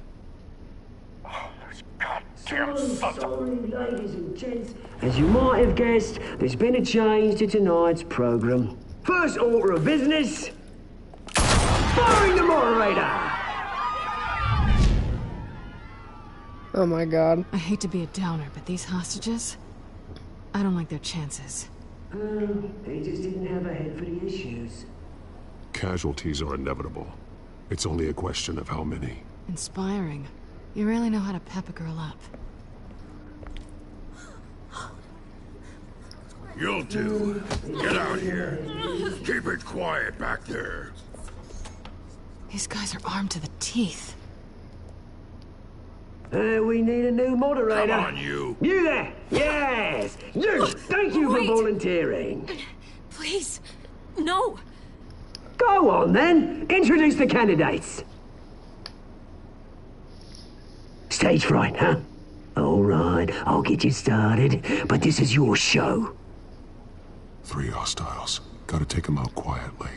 Oh, those goddamn Sorry, ladies and gents. As you might have guessed, there's been a change to tonight's program. First order of business, firing the moderator! Oh my god. I hate to be a downer, but these hostages, I don't like their chances. He just didn't have a head for the issues. Casualties are inevitable. It's only a question of how many. Inspiring. You really know how to pep a girl up. You'll do. Get out here. Keep it quiet back there. These guys are armed to the teeth. We need a new moderator. Come on, you. You there! Yes! You! Thank you for volunteering. Please, no. Go on, then. Introduce the candidates. Stage fright, huh? All right, I'll get you started, but this is your show. 3 hostiles. Gotta take them out quietly.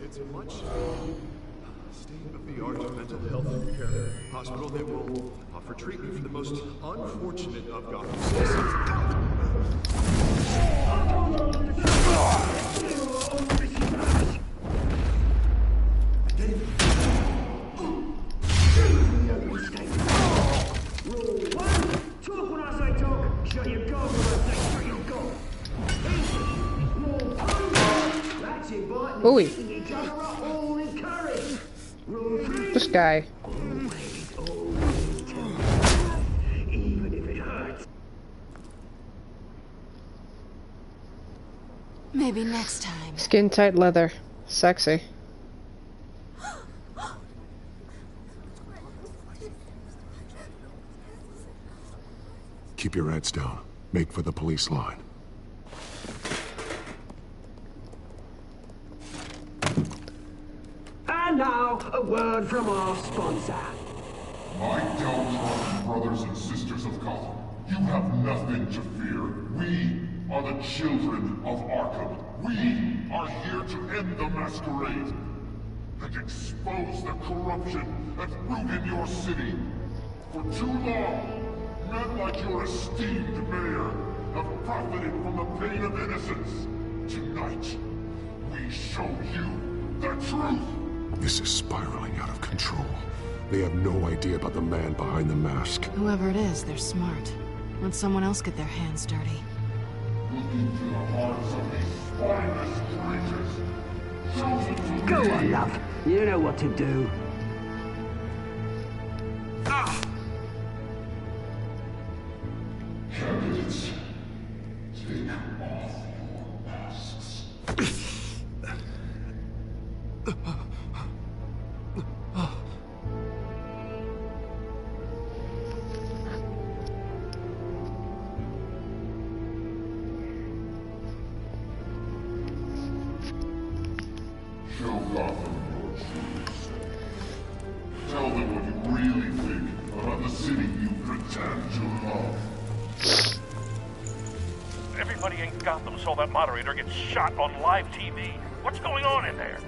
It's a much state-of-the-art mental health care hospital that will offer treatment for the most unfortunate of Gotham citizens. Talk when I say talk. Shut your gob when I say shut your gob. That's inviting Ooh. each other up all encouraged. This guy. Even if it hurts. Maybe next time. Skin tight leather. Sexy. Keep your heads down. Make for the police line. And now, a word from our sponsor. My downtrodden brothers and sisters of Gotham, you have nothing to fear. We are the children of Arkham. We are here to end the masquerade and expose the corruption at root in your city. For too long, men like your esteemed mayor have profited from the pain of innocence. Tonight, we show you the truth. This is spiraling out of control. They have no idea about the man behind the mask. Whoever it is, they're smart. Let someone else get their hands dirty. Look into the hearts of these spineless creatures. Chosen to Go lead. on, love. You know what to do. Candidates, take off your masks. Show Gotham your truths. Tell them what you really think about the city you pretend to love. Everybody in Gotham saw that moderator get shot on live TV. What's going on in there?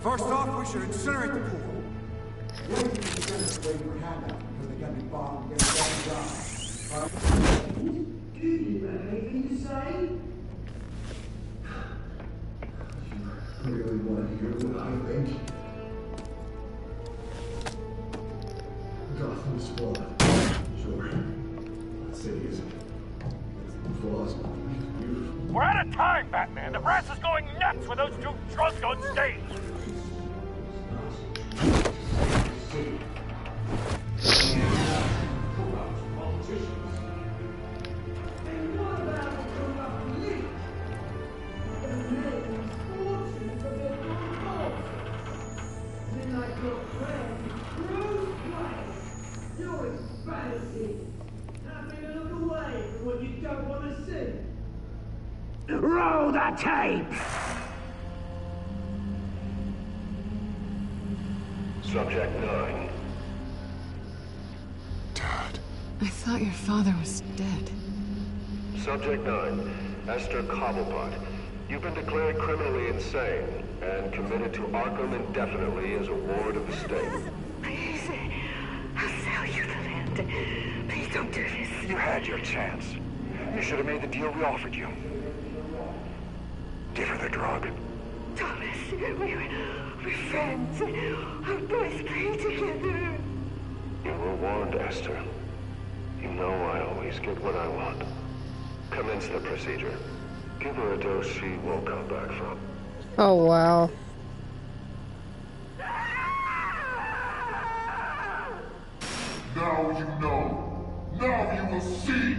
First off, we should incinerate the pool. Wait for handout because they got me bombed and get a job. Do you have anything to say? You really want to hear what I think? Gotham's fallen. Sure. The city is flaws. We're out of time, Batman. The brass is going nuts with those two drunks on stage. what you don't want to see. Roll the tape! Subject 9. I thought your father was dead. Subject 9, Esther Cobblepot. You've been declared criminally insane and committed to Arkham indefinitely as a ward of the state. Please, I'll sell you the land. Please don't do this. You had your chance. You should have made the deal we offered you. Give her the drug. Thomas, we're friends. Our boys play together. You were warned, Esther. You know I always get what I want. Commence the procedure. Give her a dose she won't come back from. Oh, wow. Now you know. Now you will see.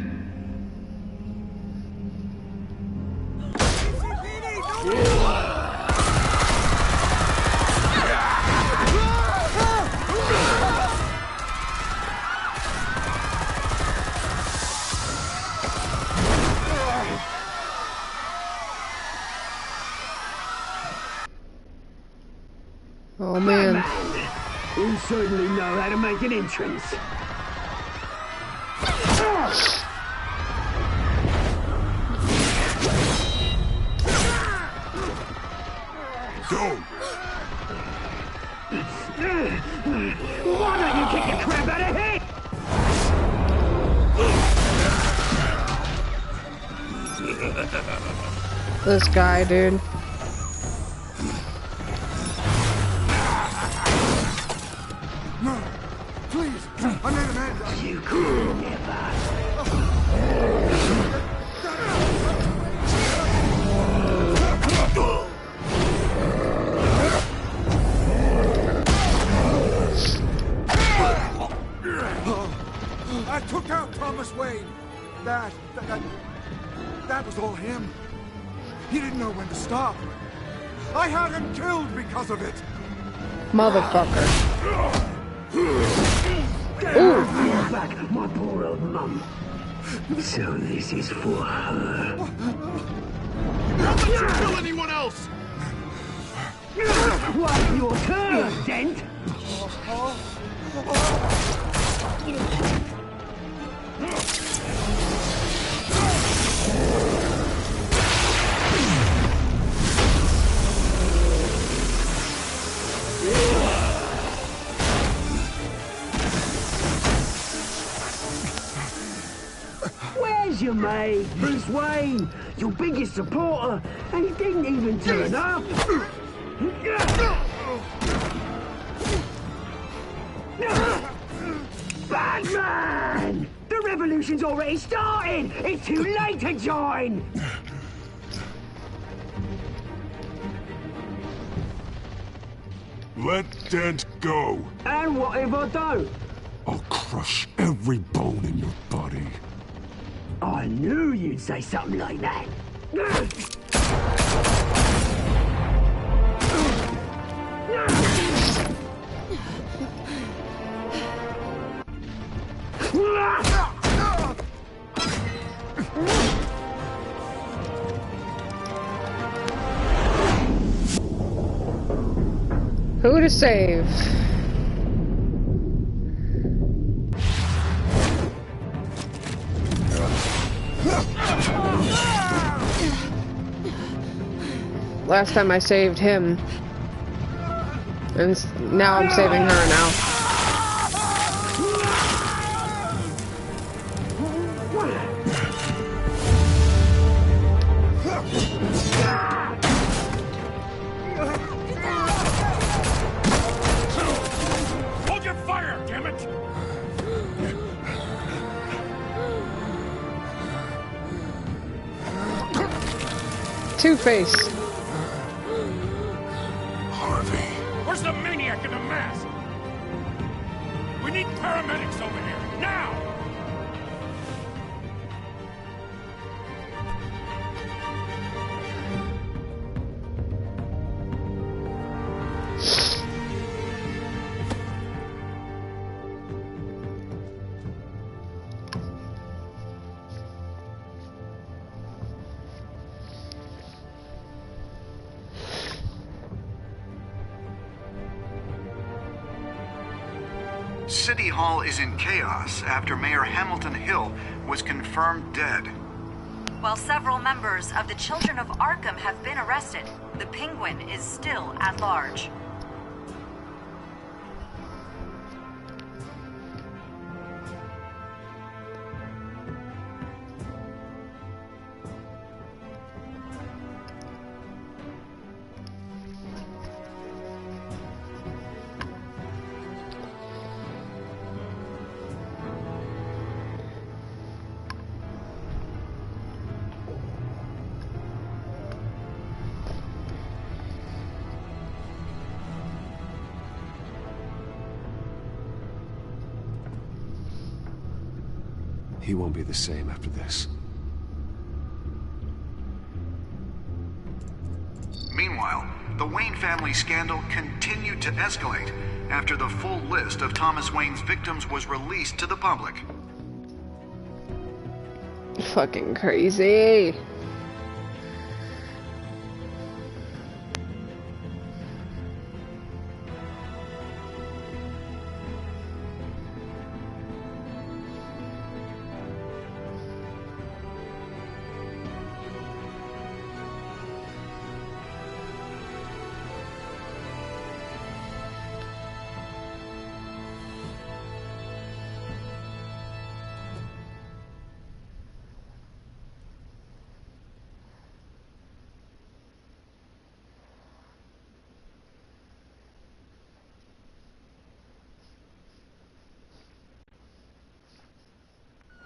Oh man. You certainly know how to make an entrance. Go! Why don't you kick the crap out of him? This guy, dude. No, please, I made a man die. You could never. I took out Thomas Wayne. That was all him. He didn't know when to stop. I had him killed because of it. Motherfucker. Ooh. Back, my poor old mum. So this is for her. Don't let you kill anyone else! What's your turn, Dent? Where's your mate, Bruce Wayne? Your biggest supporter, and he didn't even turn up. Batman! The revolution's already started! It's too late to join! Let Dent go. And what if I don't? I'll crush every bone in your body. I knew you'd say something like that. Who to save? Last time I saved him. And now I'm saving her now. Hold your fire, damn it! Two-Face. Where's the maniac in the mask? We need paramedics over here, now! City Hall is in chaos after Mayor Hamilton Hill was confirmed dead. While several members of the Children of Arkham have been arrested, the Penguin is still at large. He won't be the same after this. Meanwhile, the Wayne family scandal continued to escalate after the full list of Thomas Wayne's victims was released to the public. Fucking crazy.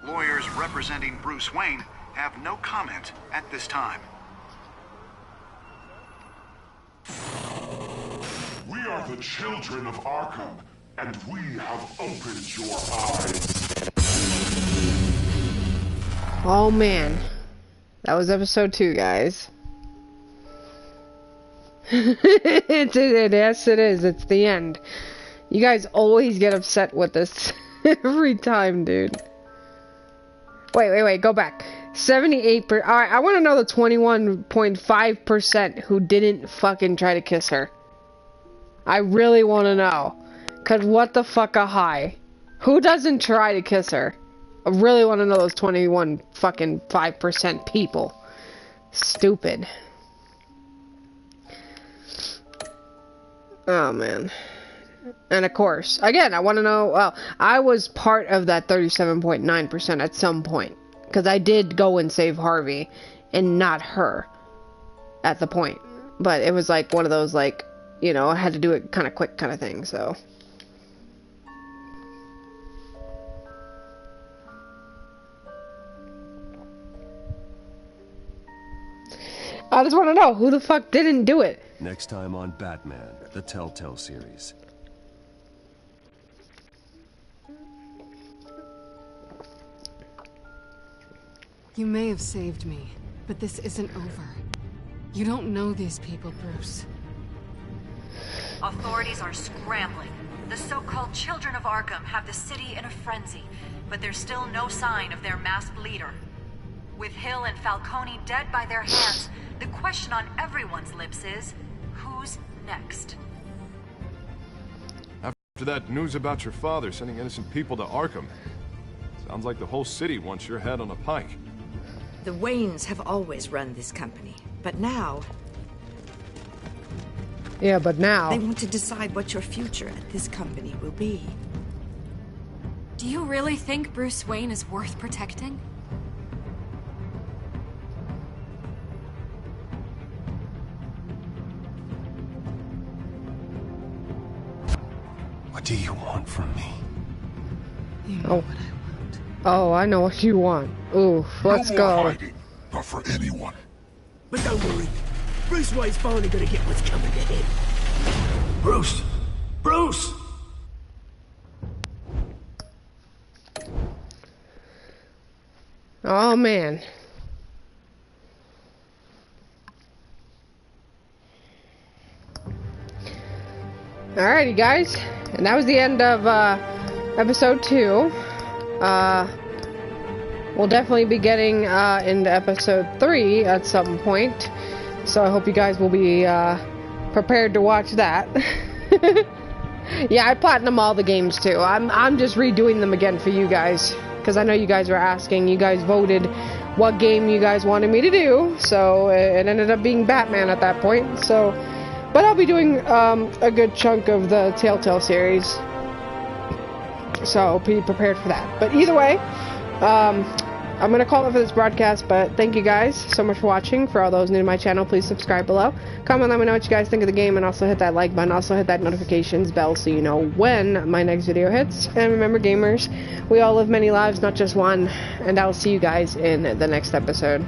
Lawyers representing Bruce Wayne have no comment at this time. We are the children of Arkham, and we have opened your eyes. Oh man. That was episode 2, guys. Yes, it is. It's the end. You guys always get upset with this every time, dude. Wait, go back. 78%. Alright, I want to know the 21.5% who didn't fucking try to kiss her. I really want to know. Cause what the fuck a high. Who doesn't try to kiss her? I really want to know those 21 fucking 5% people. Stupid. Oh man. And of course, again, I want to know, well, I was part of that 37.9% at some point. Because I did go and save Harvey, and not her, at the point. But it was like one of those, like, you know, I had to do it kind of quick kind of thing, so. I just want to know, who the fuck didn't do it? Next time on Batman, the Telltale series. You may have saved me, but this isn't over. You don't know these people, Bruce. Authorities are scrambling. The so-called Children of Arkham have the city in a frenzy, but there's still no sign of their masked leader. With Hill and Falcone dead by their hands, the question on everyone's lips is, who's next? After that news about your father sending innocent people to Arkham, sounds like the whole city wants your head on a pike. The Waynes have always run this company, but now... Yeah, but now... They want to decide what your future at this company will be. Do you really think Bruce Wayne is worth protecting? What do you want from me? You know what I want. Oh, I know what you want. Ooh, let's go. Hiding, not for anyone. But don't worry. Bruce Wayne's finally gonna get what's coming to him. Bruce! Bruce! Oh, man. Alrighty, guys. And that was the end of episode 2. We'll definitely be getting into episode 3 at some point. So I hope you guys will be prepared to watch that. Yeah, I platinum all the games too. I'm just redoing them again for you guys, because I know you guys were asking. You guys voted what game you guys wanted me to do, so it ended up being Batman at that point. So, but I'll be doing a good chunk of the Telltale series, so be prepared for that. But either way, I'm going to call it for this broadcast, but thank you guys so much for watching. For all those new to my channel, please subscribe below. Comment, let me know what you guys think of the game, and also hit that like button. Also hit that notifications bell so you know when my next video hits. And remember, gamers, we all live many lives, not just one. And I will see you guys in the next episode.